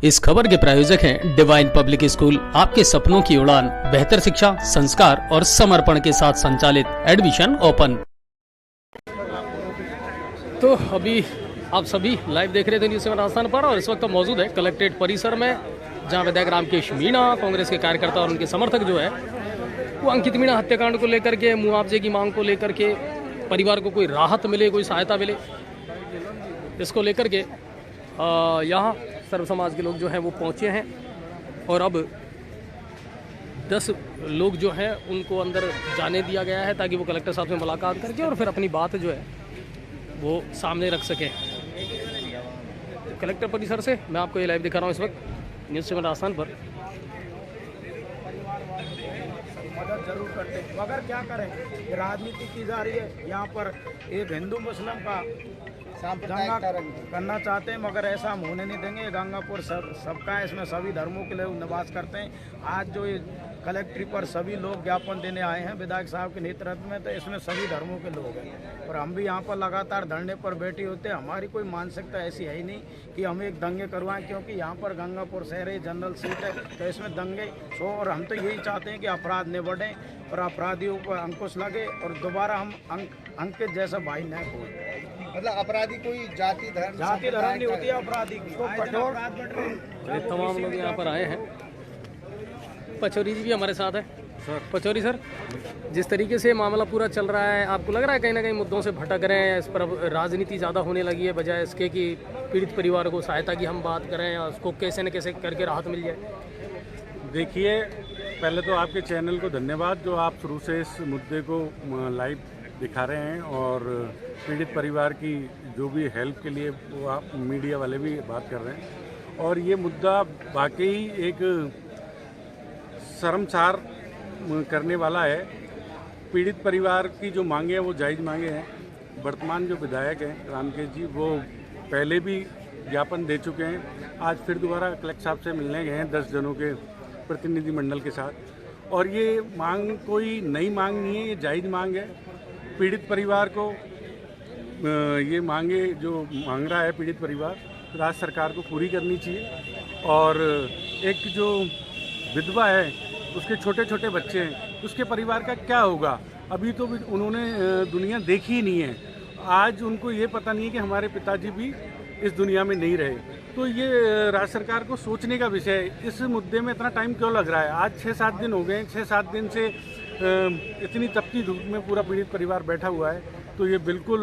इस खबर के प्रायोजक हैं डिवाइन पब्लिक स्कूल, आपके सपनों की उड़ान, बेहतर शिक्षा, संस्कार और समर्पण के साथ संचालित। Admission open. तो अभी आप सभी लाइव देख रहे थे न्यूज़ 7 राजस्थान पर, और इस वक्त हम मौजूद है कलेक्ट्रेट परिसर में, जहां विधायक रामकेश मीणा, कांग्रेस के कार्यकर्ता और उनके समर्थक जो है वो अंकित मीणा हत्याकांड को लेकर के, मुआवजे की मांग को लेकर के, परिवार को कोई राहत मिले, कोई सहायता मिले, इसको लेकर के यहाँ सर्व समाज के लोग जो हैं वो पहुँचे हैं। और अब 10 लोग जो हैं उनको अंदर जाने दिया गया है ताकि वो कलेक्टर साहब से मुलाकात करके और फिर अपनी बात जो है वो सामने रख सकें। कलेक्टर परिसर से मैं आपको ये लाइव दिखा रहा हूँ इस वक्त न्यूज़ 7 राजस्थान पर। मदद जरूर करते हैं, मगर क्या करें, राजनीति की जा रही है। यहाँ पर एक हिंदू मुस्लिम का दंगा करना चाहते हैं, मगर ऐसा हम होने नहीं देंगे। गंगापुर सबका है, इसमें सभी धर्मों के लोग निवास करते हैं। आज जो ये कलेक्ट्री पर सभी लोग ज्ञापन देने आए हैं विधायक साहब के नेतृत्व में, तो इसमें सभी धर्मों के लोग हैं और हम भी यहाँ पर लगातार धरने पर बैठे होते हैं। हमारी कोई मानसिकता ऐसी है ही नहीं कि हम एक दंगे करवाएं, क्योंकि यहाँ पर गंगापुर शहर है, जनरल सीट है, तो इसमें दंगे हो। और हम तो यही चाहते हैं कि अपराध निबटें और अपराधियों पर अंकुश लगे और दोबारा हम अंकित जैसा भाई न हो। मतलब अपराधी कोई जाति धर्म नहीं होती है अपराधी की। तमाम लोग यहाँ पर आए हैं। पचौरी जी भी हमारे साथ है। पचौरी सर, जिस तरीके से मामला पूरा चल रहा है, आपको लग रहा है कहीं ना कहीं मुद्दों से भटक रहे हैं, इस पर राजनीति ज़्यादा होने लगी है बजाय इसके कि पीड़ित परिवार को सहायता की हम बात करें और उसको कैसे न कैसे करके राहत मिल जाए? देखिए, पहले तो आपके चैनल को धन्यवाद जो आप शुरू से इस मुद्दे को लाइव दिखा रहे हैं और पीड़ित परिवार की जो भी हेल्प के लिए वो आप मीडिया वाले भी बात कर रहे हैं। और ये मुद्दा वाकई एक शर्मसार करने वाला है। पीड़ित परिवार की जो मांगे हैं वो जायज़ मांगे हैं। वर्तमान जो विधायक हैं रामकेश जी, वो पहले भी ज्ञापन दे चुके हैं। आज फिर दोबारा कलेक्टर साहब से मिलने गए हैं 10 जनों के प्रतिनिधिमंडल के साथ। और ये मांग कोई नई मांग नहीं है, ये जायज़ मांग है। पीड़ित परिवार को ये मांगे जो मांग रहा है पीड़ित परिवार, राज्य सरकार को पूरी करनी चाहिए। और एक जो विधवा है, उसके छोटे छोटे बच्चे हैं, उसके परिवार का क्या होगा? अभी तो उन्होंने दुनिया देखी ही नहीं है। आज उनको ये पता नहीं है कि हमारे पिताजी भी इस दुनिया में नहीं रहे। तो ये राज्य सरकार को सोचने का विषय है। इस मुद्दे में इतना टाइम क्यों लग रहा है? आज 6-7 दिन हो गए। 6-7 दिन से इतनी तपती धूप में पूरा पीड़ित परिवार बैठा हुआ है, तो ये बिल्कुल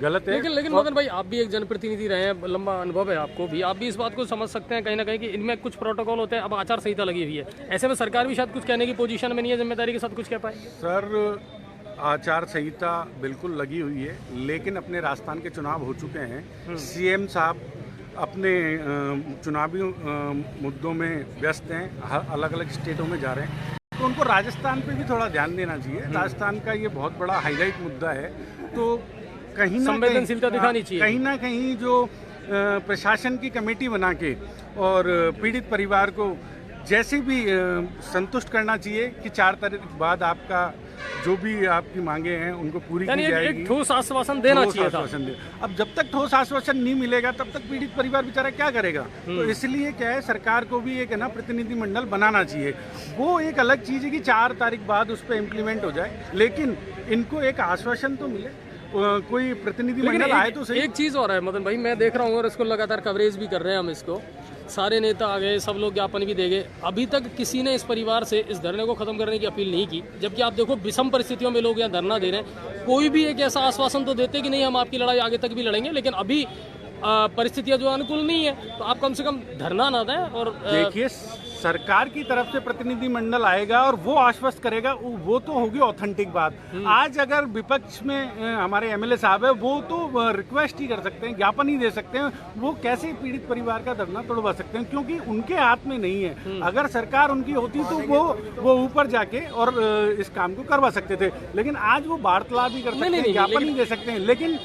गलत है। लेकिन मदन भाई, आप भी एक जनप्रतिनिधि रहे हैं, लंबा अनुभव है आपको भी, आप भी इस बात को समझ सकते हैं कहीं ना कहीं कि इनमें कुछ प्रोटोकॉल होते हैं। अब आचार संहिता लगी हुई है, ऐसे में सरकार भी शायद कुछ कहने की पोजीशन में नहीं है, जिम्मेदारी के साथ कुछ कह पाए। सर, आचार संहिता बिल्कुल लगी हुई है, लेकिन अपने राजस्थान के चुनाव हो चुके हैं। सीएम साहब अपने चुनावी मुद्दों में व्यस्त हैं, अलग अलग स्टेटों में जा रहे हैं, तो उनको राजस्थान पे भी थोड़ा ध्यान देना चाहिए। राजस्थान का ये बहुत बड़ा हाईलाइट मुद्दा है, तो कहीं ना संवेदनशीलता दिखानी चाहिए। कहीं ना कहीं जो प्रशासन की कमेटी बना के और पीड़ित परिवार को जैसे भी संतुष्ट करना चाहिए कि 4 तारीख बाद आपका जो भी आपकी मांगे हैं उनको पूरी की जाएगी। एक ठोस आश्वासन देना चाहिए था। अब जब तक ठोस आश्वासन नहीं मिलेगा तब तक पीड़ित परिवार बेचारा क्या करेगा? तो इसलिए क्या है, सरकार को भी एक है ना प्रतिनिधिमंडल बनाना चाहिए। वो एक अलग चीज़ है कि 4 तारीख बाद उस पर इम्प्लीमेंट हो जाए, लेकिन इनको एक आश्वासन तो मिले, कोई प्रतिनिधिमंडल आए तो सही। एक चीज़ और है मदन भाई, मैं देख रहा हूँ और इसको लगातार कवरेज भी कर रहे हैं हम, इसको सारे नेता आ गए, सब लोग ज्ञापन भी दे गए, अभी तक किसी ने इस परिवार से इस धरने को खत्म करने की अपील नहीं की। जबकि आप देखो विषम परिस्थितियों में लोग यहाँ धरना दे रहे हैं, कोई भी एक ऐसा आश्वासन तो देते कि नहीं हम आपकी लड़ाई आगे तक भी लड़ेंगे, लेकिन अभी परिस्थितियां जो अनुकूल नहीं है, तो आप कम से कम धरना ना दें। और देखिए, सरकार की तरफ से प्रतिनिधिमंडल आएगा और वो आश्वस्त करेगा, वो तो होगी ऑथेंटिक बात। आज अगर विपक्ष में हमारे एमएलए साहब है, वो तो रिक्वेस्ट ही कर सकते हैं, ज्ञापन ही दे सकते हैं। वो कैसे पीड़ित परिवार का धरना तोड़वा सकते हैं? क्योंकि उनके हाथ में नहीं है। अगर सरकार उनकी होती तो वो ऊपर जाके और इस काम को करवा सकते थे, लेकिन आज वो वार्तालाप भी कर सकते हैं, ज्ञापन ही दे सकते हैं, लेकिन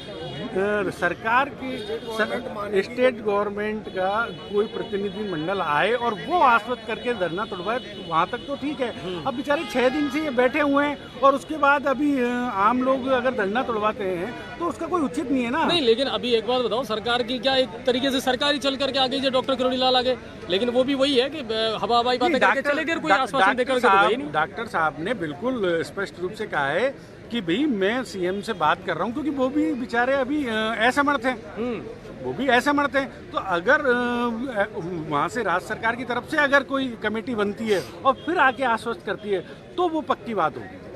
सरकार की स्टेट गवर्नमेंट का कोई प्रतिनिधि मंडल आए और वो आश्वस्त करके धरना तोड़वाए, वहाँ तक तो ठीक है। अब बेचारे 6 दिन से ये बैठे हुए हैं और उसके बाद अभी आम लोग अगर धरना तोड़वाते हैं तो उसका कोई उचित नहीं है ना। नहीं, लेकिन अभी एक बात बताओ, सरकार की क्या एक तरीके से सरकारी चल करके आ गई है डॉक्टर किरोड़ीलाल आगे, लेकिन वो भी वही है कि हवा हवाई बातें करके चले गए, कोई आश्वासन देकर के गए नहीं। डॉक्टर साहब ने बिल्कुल स्पष्ट रूप से कहा है कि भाई मैं सीएम से बात कर रहा हूँ, क्योंकि वो भी बेचारे अभी असमर्थ हैं, वो भी असमर्थ हैं। तो अगर वहाँ से राज्य सरकार की तरफ से अगर कोई कमेटी बनती है और फिर आके आश्वस्त करती है तो वो पक्की बात होगी।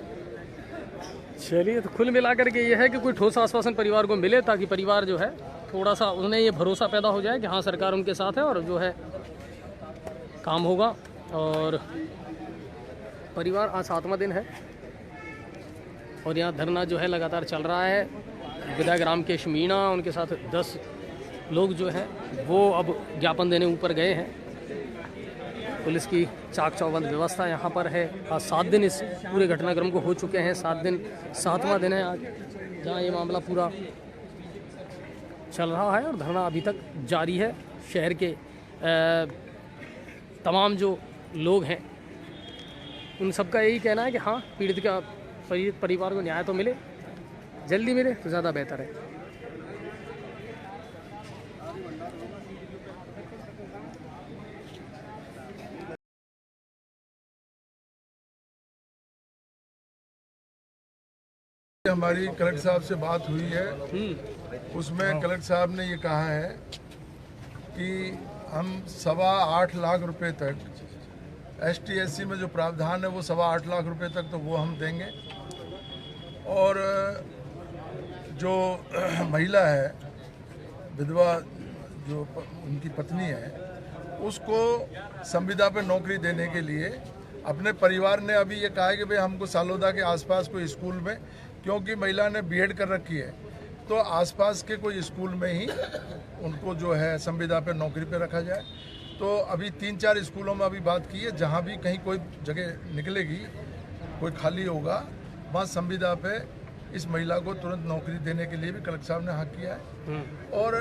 चलिए, तो कुल मिलाकर के ये है कि कोई ठोस आश्वासन परिवार को मिले, ताकि परिवार जो है थोड़ा सा उन्हें ये भरोसा पैदा हो जाए कि हाँ सरकार उनके साथ है और जो है काम होगा। और परिवार आज 7वां दिन है और यहाँ धरना जो है लगातार चल रहा है। विधायक रामकेश मीणा, उनके साथ 10 लोग जो हैं वो अब ज्ञापन देने ऊपर गए हैं। पुलिस की चाक चौबंद व्यवस्था यहाँ पर है। आज 7 दिन इस पूरे घटनाक्रम को हो चुके हैं। 7 दिन, 7वां दिन है आज जहाँ ये मामला पूरा चल रहा है और धरना अभी तक जारी है। शहर के तमाम जो लोग हैं उन सबका यही कहना है कि हाँ, पीड़ित का परिवार को न्याय तो मिले, जल्दी मिले तो ज़्यादा बेहतर है। हमारी कलेक्टर साहब से बात हुई है, उसमें कलेक्टर साहब ने ये कहा है कि हम 8.25 लाख रुपए तक ST/SC में जो प्रावधान है वो 8.25 लाख रुपए तक तो वो हम देंगे, और जो महिला है विधवा, जो उनकी पत्नी है, उसको संविदा पे नौकरी देने के लिए अपने परिवार ने अभी ये कहा है कि भाई हमको सालोदा के आसपास कोई स्कूल में, क्योंकि महिला ने B.Ed कर रखी है, तो आसपास के कोई स्कूल में ही उनको जो है संविदा पे नौकरी पे रखा जाए। तो अभी 3-4 स्कूलों में अभी बात की है, जहाँ भी कहीं कोई जगह निकलेगी, कोई खाली होगा, वहाँ संविदा पे इस महिला को तुरंत नौकरी देने के लिए भी कलेक्टर साहब ने हाँ किया है। और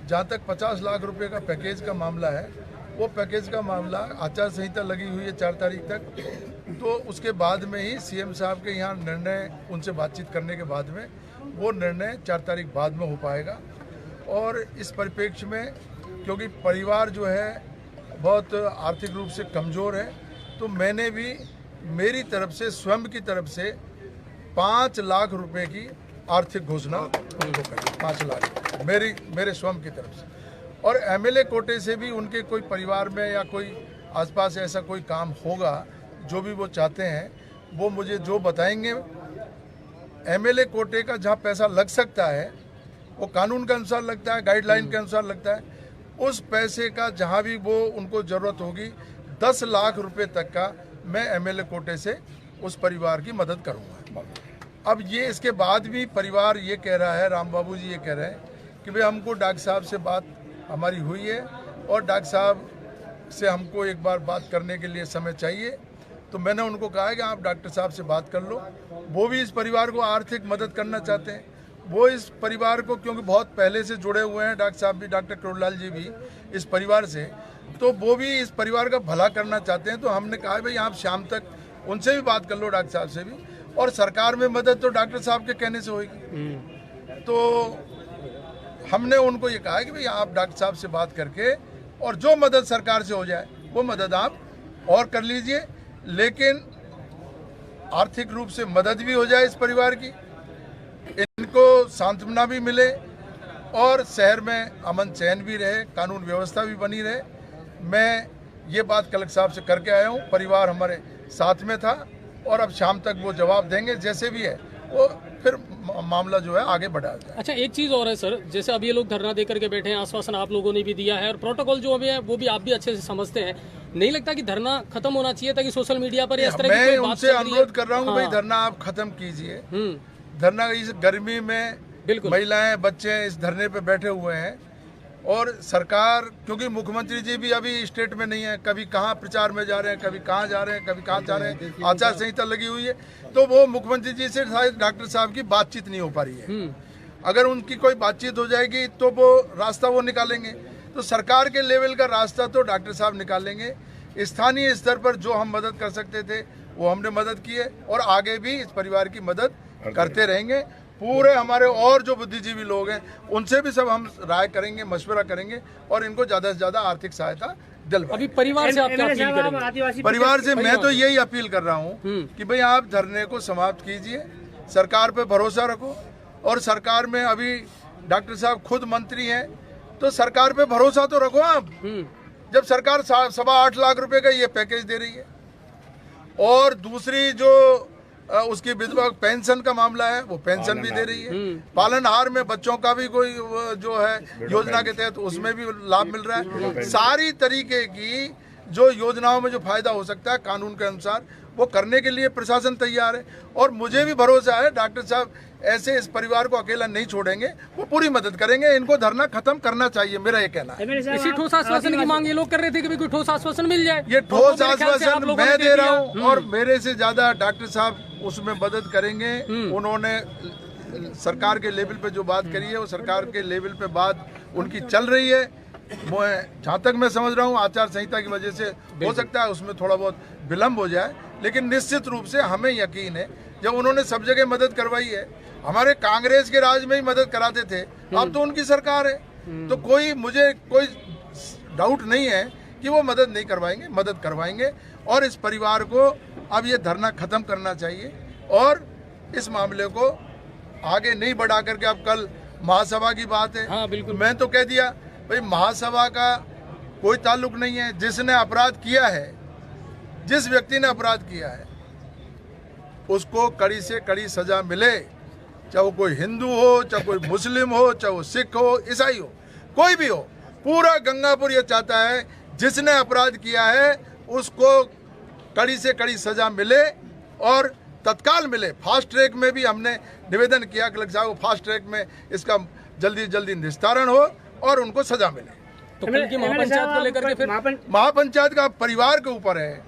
जहाँ तक 50 लाख रुपए का पैकेज का मामला है, वो पैकेज का मामला आचार संहिता लगी हुई है 4 तारीख तक, तो उसके बाद में ही CM साहब के यहाँ निर्णय, उनसे बातचीत करने के बाद में वो निर्णय 4 तारीख बाद में हो पाएगा। और इस परिप्रेक्ष्य में क्योंकि परिवार जो है बहुत आर्थिक रूप से कमज़ोर है, तो मैंने भी मेरी तरफ से, स्वयं की तरफ से 5 लाख रुपए की आर्थिक घोषणा उनको करी, 5 लाख मेरे स्वयं की तरफ से। और MLA कोटे से भी उनके कोई परिवार में या कोई आसपास ऐसा कोई काम होगा जो भी वो चाहते हैं, वो मुझे जो बताएंगे। MLA कोटे का जहाँ पैसा लग सकता है वो कानून के अनुसार लगता है, गाइडलाइन के अनुसार लगता है। उस पैसे का जहाँ भी वो उनको ज़रूरत होगी, 10 लाख रुपए तक का मैं MLA कोटे से उस परिवार की मदद करूँगा। अब ये इसके बाद भी परिवार ये कह रहा है, राम बाबू जी ये कह रहे हैं कि भाई हमको डॉक्टर साहब से बात हमारी हुई है और डॉक्टर साहब से हमको एक बार बात करने के लिए समय चाहिए। तो मैंने उनको कहा है कि आप डॉक्टर साहब से बात कर लो। वो भी इस परिवार को आर्थिक मदद करना चाहते हैं, वो इस परिवार को, क्योंकि बहुत पहले से जुड़े हुए हैं डॉक्टर साहब भी, डॉक्टर किरोड़ीलाल जी भी इस परिवार से, तो वो भी इस परिवार का भला करना चाहते हैं। तो हमने कहा भाई आप शाम तक उनसे भी बात कर लो, डॉक्टर साहब से भी, और सरकार में मदद तो डॉक्टर साहब के कहने से होगी। तो हमने उनको ये कहा कि भाई आप डॉक्टर साहब से बात करके और जो मदद सरकार से हो जाए वो मदद आप और कर लीजिए, लेकिन आर्थिक रूप से मदद भी हो जाए इस परिवार की, इनको सांत्वना भी मिले और शहर में अमन चैन भी रहे, कानून व्यवस्था भी बनी रहे। मैं ये बात कलेक्टर साहब से करके आया हूँ, परिवार हमारे साथ में था और अब शाम तक वो जवाब देंगे, जैसे भी है वो फिर मामला जो है आगे बढ़ाया जाए। अच्छा, एक चीज़ और है सर, जैसे अब ये लोग धरना दे करके बैठे हैं, आश्वासन आप लोगों ने भी दिया है और प्रोटोकॉल जो अभी है वो भी आप भी अच्छे से समझते हैं, नहीं लगता कि धरना खत्म होना चाहिए ताकि सोशल मीडिया पर इस तरह की कोई बात उनसे अनुरोध कर रहा हूँ भाई धरना आप खत्म कीजिए। धरना इस गर्मी में बिल्कुल महिलाएं बच्चे इस धरने पे बैठे हुए हैं और सरकार, क्योंकि मुख्यमंत्री जी भी अभी स्टेट में नहीं है, कभी कहाँ प्रचार में जा रहे हैं, कभी कहाँ जा रहे हैं, कभी कहाँ जा रहे हैं, आचार संहिता लगी हुई है, तो वो मुख्यमंत्री जी से शायद डॉक्टर साहब की बातचीत नहीं हो पा रही है। अगर उनकी कोई बातचीत हो जाएगी तो वो रास्ता वो निकालेंगे। तो सरकार के लेवल का रास्ता तो डॉक्टर साहब निकालेंगे। स्थानीय स्तर पर जो हम मदद कर सकते थे वो हमने मदद की है और आगे भी इस परिवार की मदद करते रहेंगे। पूरे हमारे और जो बुद्धिजीवी लोग हैं उनसे भी सब हम राय करेंगे, मशवरा करेंगे और इनको ज़्यादा से ज़्यादा आर्थिक सहायता दिलवाएंगे। अभी परिवार से आप क्या अपील करेंगे? परिवार से मैं तो यही अपील कर रहा हूँ कि भाई आप धरने को समाप्त कीजिए, सरकार पे भरोसा रखो और सरकार में अभी डॉक्टर साहब खुद मंत्री हैं तो सरकार पे भरोसा तो रखो आप। जब सरकार 8.25 लाख रुपए का ये पैकेज दे रही है और दूसरी जो उसकी विधवा पेंशन का मामला है वो पेंशन भी दे रही है, पालनहार में बच्चों का भी कोई जो है योजना के तहत उसमें भी लाभ मिल रहा है। सारी तरीके की जो योजनाओं में जो फायदा हो सकता है कानून के अनुसार वो करने के लिए प्रशासन तैयार है और मुझे भी भरोसा है डॉक्टर साहब ऐसे इस परिवार को अकेला नहीं छोड़ेंगे, वो पूरी मदद करेंगे। इनको धरना खत्म करना चाहिए, मेरा ये कहना है। इसी ठोस आश्वासन की मांग ये लोग कर रहे थे कि कोई ठोस आश्वासन मिल जाए। ये ठोस आश्वासन मैं दे रहा हूँ और मेरे से ज्यादा डॉक्टर साहब उसमें मदद करेंगे। उन्होंने सरकार के लेवल पे जो बात करी है वो सरकार के लेवल पे बात उनकी चल रही है। जहाँ तक मैं समझ रहा हूँ आचार संहिता की वजह से हो सकता है उसमें थोड़ा बहुत विलम्ब हो जाए, लेकिन निश्चित रूप से हमें यकीन है जब उन्होंने सब जगह मदद करवाई है, हमारे कांग्रेस के राज में ही मदद कराते थे, अब तो उनकी सरकार है तो मुझे कोई डाउट नहीं है कि वो मदद नहीं करवाएंगे, मदद करवाएंगे। और इस परिवार को अब ये धरना खत्म करना चाहिए और इस मामले को आगे नहीं बढ़ा करके अब कल महासभा की बात है। हाँ, बिल्कुल। मैं तो कह दिया भाई महासभा का कोई ताल्लुक नहीं है। जिसने अपराध किया है, जिस व्यक्ति ने अपराध किया है उसको कड़ी से कड़ी सजा मिले, चाहे वो कोई हिंदू हो, चाहे कोई मुस्लिम हो, चाहे वो सिख हो, ईसाई हो, कोई भी हो। पूरा गंगापुर ये चाहता है जिसने अपराध किया है उसको कड़ी से कड़ी सजा मिले और तत्काल मिले। फास्ट ट्रैक में भी हमने निवेदन किया कलेक्टर साहब को फास्ट ट्रैक में इसका जल्दी जल्दी निस्तारण हो और उनको सजा मिले। तो कल की महापंचायत को लेकर के फिर महापंचायत का परिवार के ऊपर है,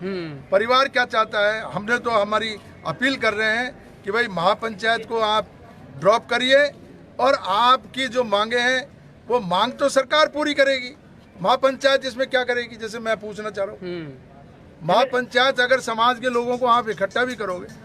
परिवार क्या चाहता है। हमने तो हमारी अपील कर रहे हैं कि भाई महापंचायत को आप ड्रॉप करिए और आपकी जो मांगे हैं वो मांग तो सरकार पूरी करेगी, महापंचायत इसमें क्या करेगी। जैसे मैं पूछना चाह रहा हूँ, महापंचायत अगर समाज के लोगों को आप इकट्ठा भी करोगे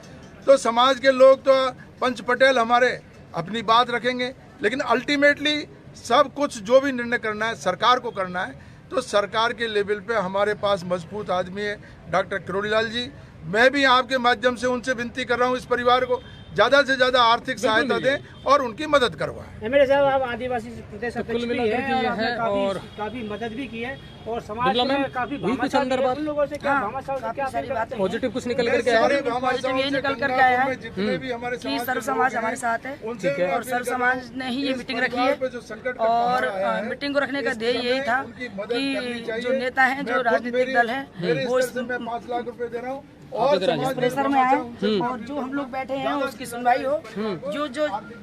तो समाज के लोग तो पंच पटेल हमारे अपनी बात रखेंगे, लेकिन अल्टीमेटली सब कुछ जो भी निर्णय करना है सरकार को करना है। तो सरकार के लेवल पे हमारे पास मजबूत आदमी है डॉक्टर किरोड़ीलाल जी। मैं भी आपके माध्यम से उनसे विनती कर रहा हूँ इस परिवार को ज़्यादा से ज़्यादा आर्थिक सहायता दें और उनकी मदद करवाएं। एमएलए साहब आप आदिवासी प्रदेश अध्यक्ष भी है हैं और काफी मदद भी की है और समाज में काफी कुछ अंदर बात लोगों से क्या सारी बातें पॉजिटिव कुछ निकल करके आया। पॉजिटिव ये निकल करके आया है जितने भी हमारे कि सर्व समाज हमारे साथ है और सर्व समाज ने ही ये मीटिंग रखी है और मीटिंग को रखने का ध्येय यही था कि जो नेता हैं, जो राजनीतिक दल है, वो 5 लाख रुपए दे रहा हूँ प्रेशर में आए और जो हम लोग बैठे हैं उसकी सुनवाई हो। जो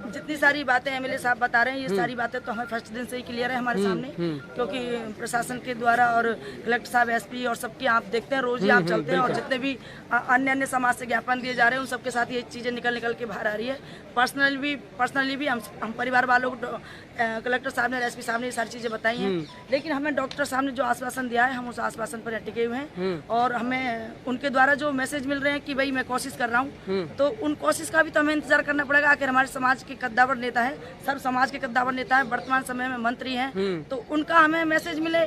जितनी सारी बातें एमएलए साहब बता रहे हैं ये सारी बातें तो हमें फर्स्ट दिन से ही क्लियर है हमारे सामने, क्योंकि प्रशासन के द्वारा और कलेक्टर साहब, एसपी और सबके आप देखते हैं, रोज ही आप चलते हैं और जितने भी अन्य समाज से ज्ञापन दिए जा रहे हैं उन सबके साथ ये चीजें निकल के बाहर आ रही है। पर्सनली भी हम परिवार वालों को कलेक्टर साहब ने, एसपी साहब ने ये सारी चीजें बताई हैं, लेकिन हमें डॉक्टर साहब ने जो आश्वासन दिया है हम उस आश्वासन पर टिके हुए हैं और हमें उनके द्वारा जो मैसेज मिल रहे हैं कि भाई मैं कोशिश कर रहा हूँ, तो उन कोशिश का भी तो हमें इंतजार करना पड़ेगा। आखिर हमारे समाज के कद्दावर नेता है, सर्व समाज के कद्दावर नेता है, वर्तमान समय में मंत्री हैं, तो उनका हमें मैसेज मिले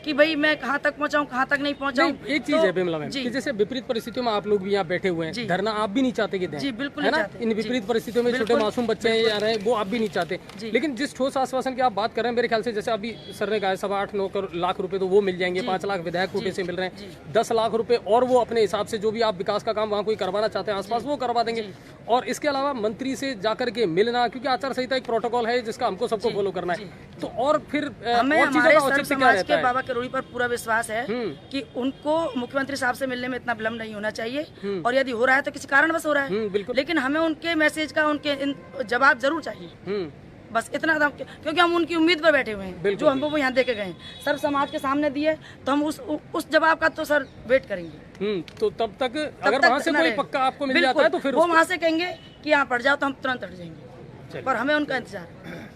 कि भाई मैं कहाँ तक पहुँचाऊँ, कहाँ तक नहीं पहुँचाऊँ। एक चीज है बिमला मैम कि जैसे विपरीत परिस्थितियों में आप लोग भी यहाँ बैठे हुए हैं, धरना आप भी नहीं चाहते कि दें, जी बिल्कुल है ना। इन विपरीत परिस्थितियों में छोटे मासूम बच्चे आ रहे हैं वो आप भी नहीं चाहते, लेकिन जिस ठोस आश्वासन की आप बात कर रहे हैं मेरे ख्याल से जैसे अभी सर ने कहा 8.25-9 लाख रुपए तो वो मिल जाएंगे, 5 लाख विधायक कोटे से मिल रहे हैं, 10 लाख रुपए और वो अपने हिसाब से जो भी आप विकास का काम वहाँ कोई करवाना चाहते हैं आसपास वो करवा देंगे। और इसके अलावा मंत्री से जाकर के मिलना, क्योंकि आचार संहिता एक प्रोटोकॉल है जिसका हमको सबको फॉलो करना है, तो और फिर हमें हमारे सर्व समाज के बाबा किरोड़ी पर पूरा विश्वास है कि उनको मुख्यमंत्री साहब से मिलने में इतना विलम्ब नहीं होना चाहिए और यदि हो रहा है तो किसी कारणवश हो रहा है, लेकिन हमें उनके मैसेज का उनके जवाब जरूर चाहिए। बस इतना था, क्योंकि हम उनकी उम्मीद पर बैठे हुए हैं, जो हमको वो यहाँ देके गए सर्व समाज के सामने दिए, तो हम उस जवाब का तो सर वेट करेंगे। तो तब तक अगर वहाँ से कोई पक्का आपको मिल जाता है तो फिर वो वहाँ से कहेंगे कि यहाँ पड़ जाओ तो हम तुरंत हट जाएंगे। पर हमें उनका इंतजार है।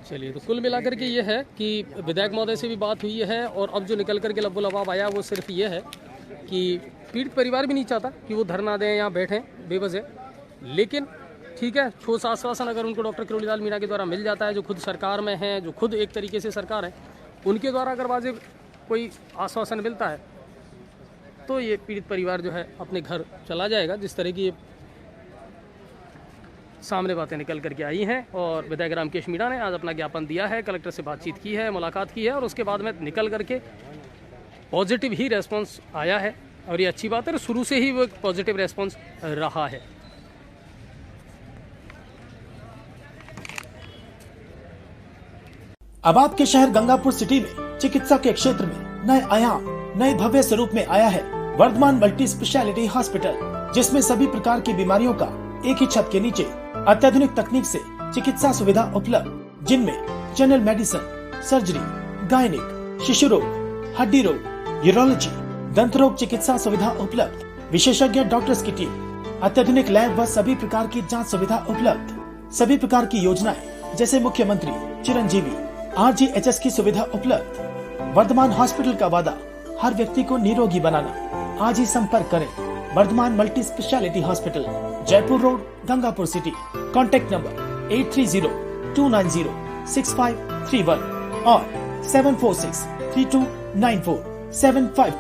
चलिए, तो कुल मिलाकर के ये है कि विधायक महोदय से भी बात हुई है और अब जो निकल करके लब्बो लबाब आया वो सिर्फ ये है कि पीड़ित परिवार भी नहीं चाहता कि वो धरना दें या बैठें बेवजह, लेकिन ठीक है, ठोस आश्वासन अगर उनको डॉक्टर किरोड़ीलाल मीणा के द्वारा मिल जाता है, जो खुद सरकार में हैं, जो खुद एक तरीके से सरकार है, उनके द्वारा अगर वाजिब कोई आश्वासन मिलता है तो ये पीड़ित परिवार जो है अपने घर चला जाएगा। जिस तरह की सामने बातें निकल करके आई हैं और विधायक रामकेश मीणा ने आज अपना ज्ञापन दिया है, कलेक्टर से बातचीत की है, मुलाकात की है और उसके बाद में निकल करके पॉजिटिव ही रेस्पॉन्स आया है और ये अच्छी बात है। शुरू से ही वो एक पॉजिटिव रेस्पॉन्स रहा है। अब आपके शहर गंगापुर सिटी में चिकित्सा के क्षेत्र में नए आयाम, नए भव्य स्वरूप में आया है वर्धमान मल्टी स्पेशलिटी हॉस्पिटल, जिसमें सभी प्रकार की बीमारियों का एक ही छत के नीचे अत्याधुनिक तकनीक से चिकित्सा सुविधा उपलब्ध, जिनमें जनरल मेडिसिन, सर्जरी, गायनिक, शिशु रोग, हड्डी रोग, यूरोलॉजी, दंत रोग चिकित्सा सुविधा उपलब्ध, विशेषज्ञ डॉक्टर्स की टीम, अत्याधुनिक लैब व सभी प्रकार की जांच सुविधा उपलब्ध, सभी प्रकार की योजनाएं जैसे मुख्यमंत्री चिरंजीवी RGHS की सुविधा उपलब्ध। वर्धमान हॉस्पिटल का वादा हर व्यक्ति को निरोगी बनाना। आज ही संपर्क करें Vardhman multi speciality hospital, Jaipur road, Gangapur city. Contact number 8302906531 और 746329475।